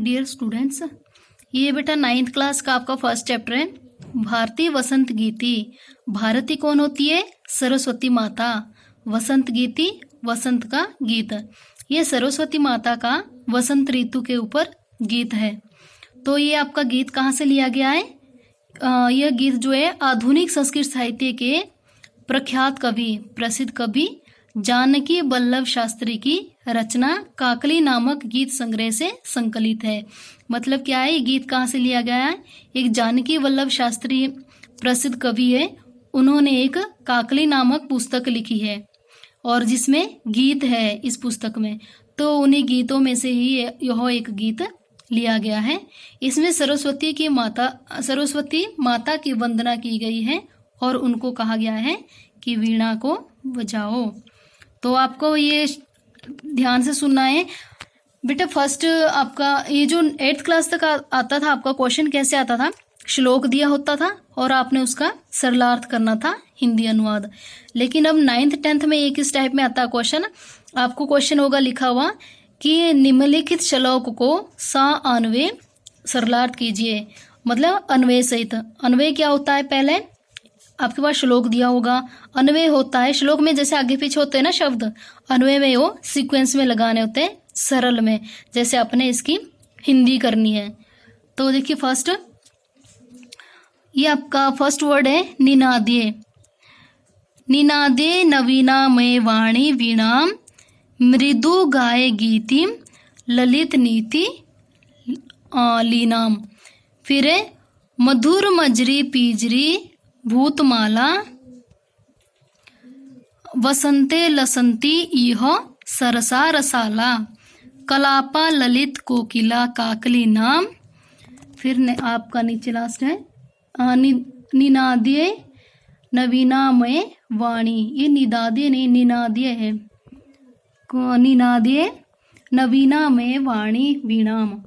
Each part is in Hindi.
डियर स्टूडेंट्स, ये बेटा 9th क्लास का आपका फर्स्ट चैप्टर है भारतीय वसंत गीति। भारती कौन होती है? सरस्वती माता। वसंत गीति, वसंत का गीत। ये सरस्वती माता का वसंत ऋतु के ऊपर गीत है। तो ये आपका गीत कहाँ से लिया गया है? यह गीत जो है आधुनिक संस्कृत साहित्य के प्रख्यात कवि, प्रसिद्ध कवि जानकी वल्लभ शास्त्री की रचना काकली नामक गीत संग्रह से संकलित है। मतलब क्या है, ये गीत कहाँ से लिया गया है? एक जानकी वल्लभ शास्त्री प्रसिद्ध कवि है, उन्होंने एक काकली नामक पुस्तक लिखी है और जिसमें गीत है इस पुस्तक में। तो उन्हीं गीतों में से ही यह एक गीत लिया गया है। इसमें सरस्वती माता की वंदना की गई है और उनको कहा गया है कि वीणा को बजाओ। तो आपको ये ध्यान से सुनना है बेटा। फर्स्ट आपका ये जो 8th क्लास तक आता था, आपका क्वेश्चन कैसे आता था? श्लोक दिया होता था और आपने उसका सरलार्थ करना था, हिंदी अनुवाद। लेकिन अब 9th 10th में एक इस टाइप में आता है क्वेश्चन। आपको क्वेश्चन होगा लिखा हुआ कि निम्नलिखित श्लोक को सा अन्वय सरलार्थ कीजिए। मतलब अन्वय सहित। अन्वय क्या होता है? पहले आपके पास श्लोक दिया होगा, अन्वय होता है श्लोक में जैसे आगे पीछे होते हैं ना शब्द, अन्वय में वो सीक्वेंस में लगाने होते हैं, सरल में, जैसे अपने इसकी हिंदी करनी है। तो देखिए फर्स्ट, ये आपका फर्स्ट वर्ड है निनादे। निनादे नवीना मय वाणी वीणाम मृदु गाय गीतिम ललित नीति लीनाम। फिर है मधुर मजरी पीजरी भूतमाला वसंते लसंती इह सरसा रसाला कलापा ललित कोकिला काकली नाम। फिर आपका नीचे लास्ट है निनाद्य नवीनामय वाणी। ये निदाद्य नहीं निनाद्य है। निनाद्य नवीनामय वाणी वीणाम।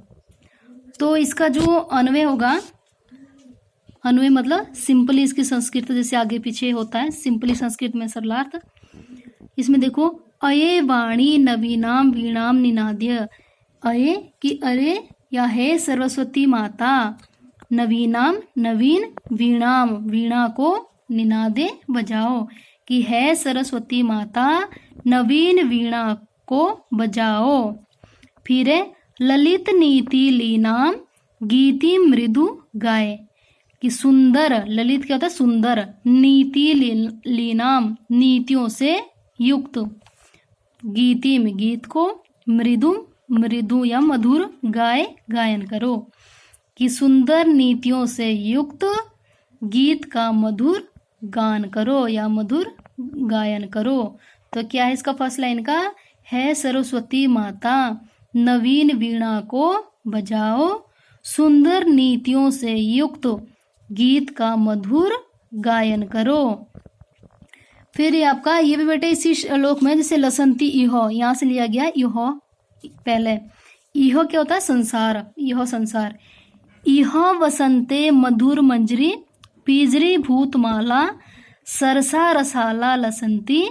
तो इसका जो अन्वय होगा, अन्वय मतलब सिंपली इसकी संस्कृत जैसे आगे पीछे होता है, सिंपली संस्कृत में सरलार्थ। इसमें देखो अये वाणी नवीनाम वीणाम निनाद्य। अये कि अरे या है सरस्वती माता, नवीनाम नवीन, वीणाम वीणा को, निनादे बजाओ, कि है सरस्वती माता नवीन वीणा को बजाओ। फिर ललित नीति लीनाम गीति मृदु गाए, कि सुंदर, ललित क्या होता है? सुंदर, नीति लीनाम नीतियों से युक्त, गीति में गीत को, मृदु मृदु या मधुर गाय गायन करो, कि सुंदर नीतियों से युक्त गीत का मधुर गान करो या मधुर गायन करो। तो क्या है इसका फर्स्ट लाइन का? है सरस्वती माता नवीन वीणा को बजाओ, सुंदर नीतियों से युक्त गीत का मधुर गायन करो। फिर ये आपका ये भी बेटे इसी श्लोक में जैसे लसंती इहो, यहाँ से लिया गया इहो। पहले इहो क्या होता है? संसार, इहो संसार। इहो वसंते मधुर मंजरी पीजरी भूतमाला सरसा रसाला लसंती।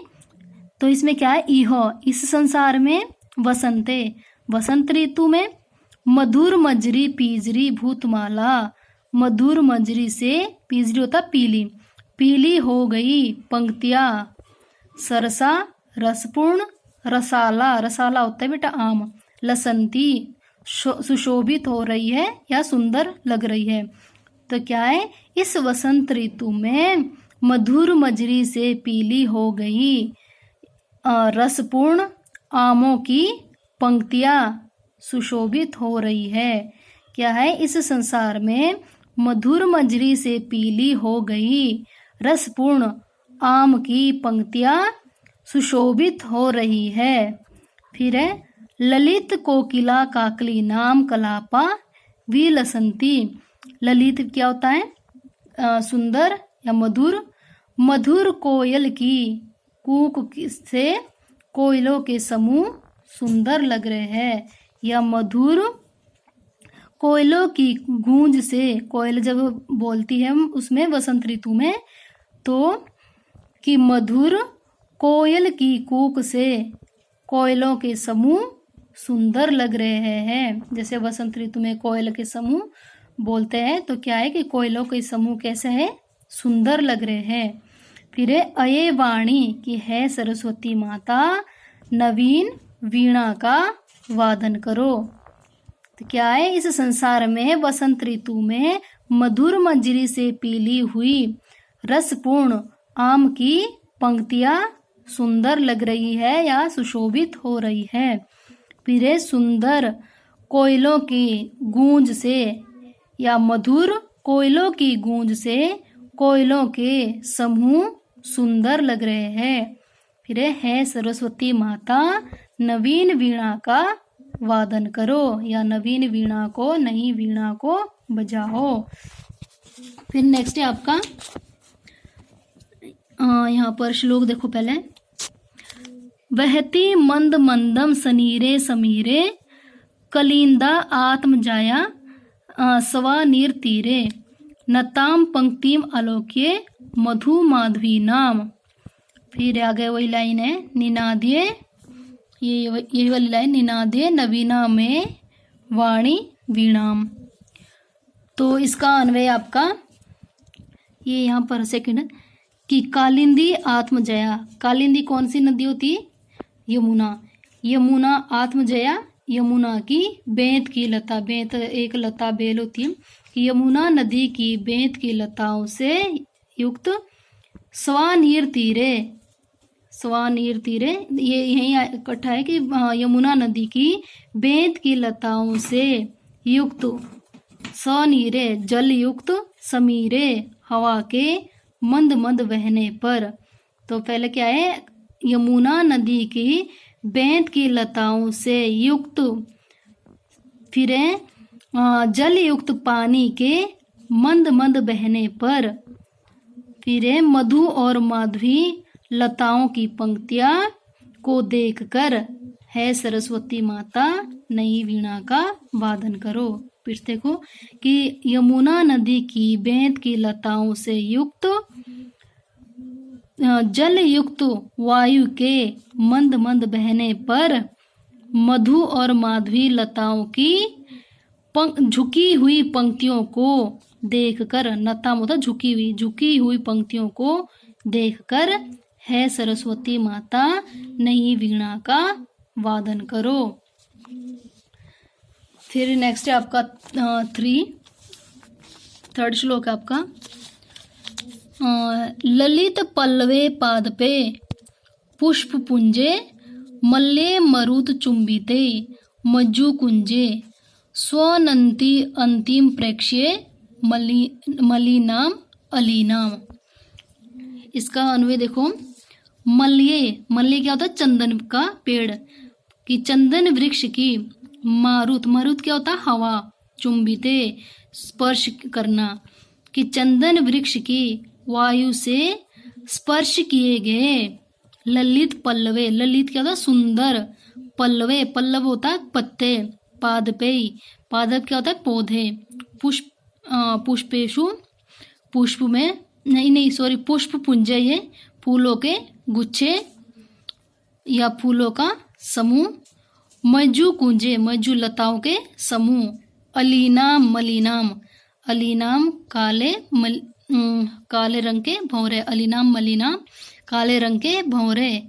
तो इसमें क्या है? इहो, इस संसार में, वसंते वसंत ऋतु में, मधुर मंजरी पीजरी भूतमाला, मधुर मंजरी से, पीजरी होता पीली, पीली हो गई पंक्तियां, सरसा रसपूर्ण, रसाला, रसाला होता है बेटा आम, लसंती सुशोभित हो रही है या सुंदर लग रही है। तो क्या है? इस वसंत ऋतु में मधुर मजरी से पीली हो गई रसपूर्ण आमों की पंक्तियां सुशोभित हो रही है। क्या है? इस संसार में मधुर मजरी से पीली हो गई रसपूर्ण आम की पंक्तियां सुशोभित हो रही है। फिर है ललित कोकिला काकली नाम कलापा विलसंती। ललित क्या होता है? सुंदर या मधुर। मधुर कोयल की कूक से कोयलों के समूह सुंदर लग रहे हैं, या मधुर कोयलों की गूंज से, कोयल जब बोलती है उसमें वसंत ऋतु में, तो कि मधुर कोयल की कूक से कोयलों के समूह सुंदर लग रहे हैं। जैसे वसंत ऋतु में कोयल के समूह बोलते हैं तो क्या है कि कोयलों के समूह कैसे है, सुंदर लग रहे हैं। फिर है अये वाणी की है सरस्वती माता, नवीन वीणा का वादन करो। तो क्या है, इस संसार में वसंत ऋतु में मधुर मंजरी से पीली हुई रसपूर्ण आम की पंक्तियां सुंदर लग रही है या सुशोभित हो रही है। फिर है सुंदर कोयलों की गूंज से या मधुर कोयलों की गूंज से कोयलों के समूह सुंदर लग रहे हैं। फिर है सरस्वती माता, नवीन वीणा का वादन करो या नवीन वीणा को, नई वीणा को बजाओ। फिर नेक्स्ट है आपका यहाँ पर श्लोक देखो पहले। बहती मंद मंदम सनीरे समीरे, कलिंदा आत्मजाया सवा नीर तीरे, नताम पंक्तिम आलोक्ये मधु माधवी नाम। फिर आगे वही लाइन है, निनादे, यही वाली लाइन, निनादे नवीना में वाणी वीणाम। तो इसका अन्वय आपका ये यहाँ पर सेकंड कि कालिंदी आत्मजया, कालिंदी कौन सी नदी होती, यमुना, यमुना आत्मजया, यमुना की बेंत की लता, बेंत एक लता बेल होती है, यमुना नदी की बेंत की लताओं से युक्त स्वानीर तीरे, स्वानीर तीरे, ये यही इकट्ठा है कि यमुना नदी की बेंत की लताओं से युक्त, स्वनीरे जल युक्त, समीरे हवा के मंद मंद बहने पर। तो पहले क्या है, यमुना नदी की बेंत की लताओं से युक्त, फिर जल युक्त पानी के मंद मंद बहने पर, फिर मधु और माधवी लताओं की पंक्तियां को देखकर है सरस्वती माता, नई वीणा का वादन करो। फिर देखो कि यमुना नदी की बेंत की लताओं से युक्त, जल युक्त वायु के मंद मंद बहने पर, मधु और माधवी लताओं की झुकी हुई पंक्तियों को देखकर, नता मतलब झुकी हुई पंक्तियों को देखकर है सरस्वती माता, नई वीणा का वादन करो। फिर नेक्स्ट है आपका थर्ड श्लोक है आपका, ललित पल्लवे पादपे पुष्प पुंजे, मल्ले मरुत चुंबिते मज्जु कुंजे, स्वनंती अंतिम प्रेक्ष्ये मलिनाम अलीनाम। इसका अन्वय देखो, मल्ले क्या होता है, चंदन का पेड़, कि चंदन वृक्ष की मारुत, मारुत क्या होता है, हवा, चुंबिते स्पर्श करना, कि चंदन वृक्ष की वायु से स्पर्श किए गए ललित पल्लवे, ललित क्या होता है, सुंदर, पल्लवे, पल्लव होता है पत्ते, पादपेय, पादप क्या होता है, पौधे, पुष्प, पुष्पेशु, पुष्प में पुष्प पुंजे, ये फूलों के गुच्छे या फूलों का समूह, मज्जु कुंजे, मज्जु लताओं के समूह, अलीनाम मलिनाम, अलीनाम काले रंग के भंवरे, अलीनाम मलिनाम काले रंग के भंवरे,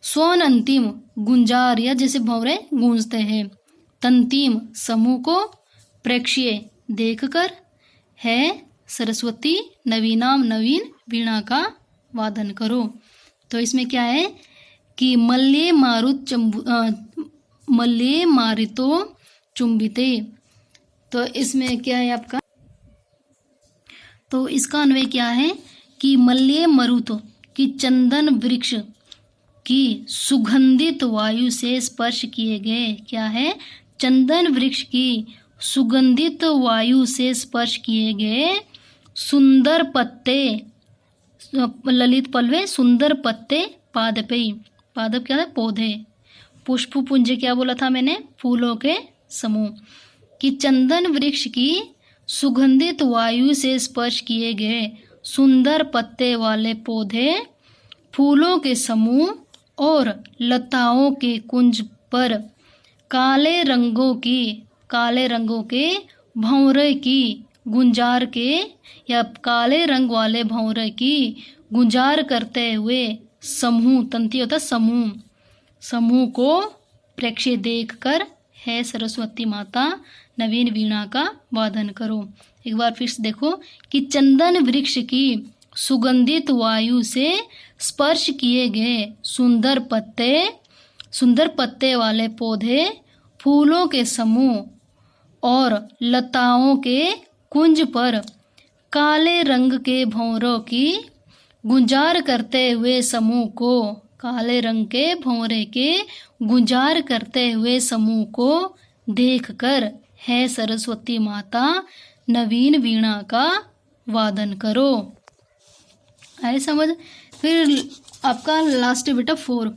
स्वर्ण अंतिम गुंजार या जैसे भंवरे गूंजते हैं, तंतीम समूह को, प्रेक्ष्य देखकर है सरस्वती, नवीनाम नवीन वीणा का वादन करो। तो इसमें क्या है कि मल्ले मारितो चुंबिते, तो इसमें क्या है आपका, तो इसका अन्वय क्या है कि मल्ले मरुत की चंदन वृक्ष की सुगंधित वायु से स्पर्श किए गए, क्या है, चंदन वृक्ष की सुगंधित वायु से स्पर्श किए गए सुंदर पत्ते, ललित पल्लवे, सुंदर पत्ते, पादपे, पादप क्या है, पौधे, पुष्प पुंज क्या बोला था मैंने, फूलों के समूह, कि चंदन वृक्ष की सुगंधित वायु से स्पर्श किए गए सुंदर पत्ते वाले पौधे, फूलों के समूह और लताओं के कुंज पर काले रंगों के भंवरे की गुंजार के, या काले रंग वाले भंवरे की गुंजार करते हुए समूह, तंती होता समूह को प्रेक्षे देख कर है सरस्वती माता नवीन वीणा का वादन करो। एक बार फिर से देखो कि चंदन वृक्ष की सुगंधित वायु से स्पर्श किए गए सुंदर पत्ते वाले पौधे, फूलों के समूह और लताओं के कुंज पर काले रंग के भंवरों की गुंजार करते हुए समूह को, काले रंग के भंवरे के गुंजार करते हुए समूह को देखकर है सरस्वती माता नवीन वीणा का वादन करो। आए समझ। फिर आपका लास्ट बेटा 4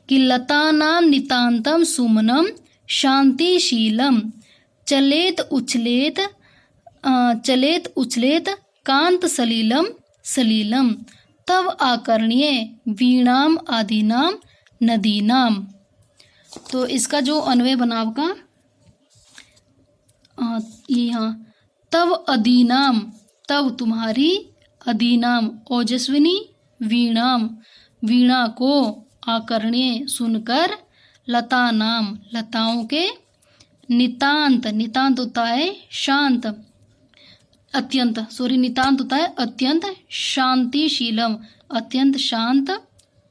कि लतानाम नितांतम सुमनम शांतिशीलम चलेत उछलेत कांत सलीलम तव आकर्ण्य वीणाम आदिनाम नदीनाम। तो इसका जो अन्वय बनाव का यहाँ तव अदीनाम, तव तुम्हारी, अदीनाम ओजस्विनी, वीणाम वीणा को, आकर्ण्य सुनकर, लता नाम लताओं के, नितांत होता है शांत, नितांत होता है अत्यंत, शांतिशीलम अत्यंत शांत,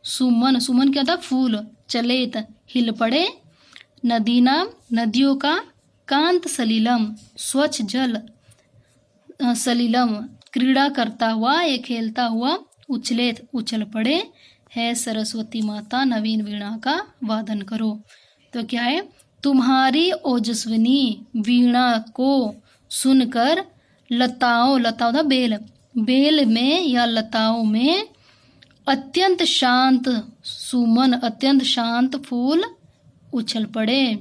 सुमन क्या था फूल, चलेत हिल पड़े, नदीनाम नदियों का, कांत सलीलम स्वच्छ जल, सलीलम क्रीड़ा करता हुआ या खेलता हुआ, उछलेत उछल पड़े, है सरस्वती माता नवीन वीणा का वादन करो। तो क्या है, तुम्हारी ओजस्विनी वीणा को सुनकर लताओं था बेल में या लताओं में अत्यंत शांत सुमन, अत्यंत शांत फूल उछल पड़े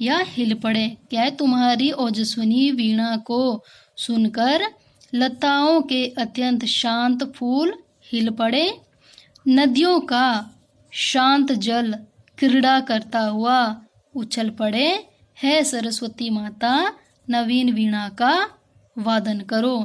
या हिल पड़े। क्या है, तुम्हारी ओजस्विनी वीणा को सुनकर लताओं के अत्यंत शांत फूल हिल पड़े, नदियों का शांत जल क्रीड़ा करता हुआ उछल पड़े, है सरस्वती माता नवीन वीणा का वादन करो।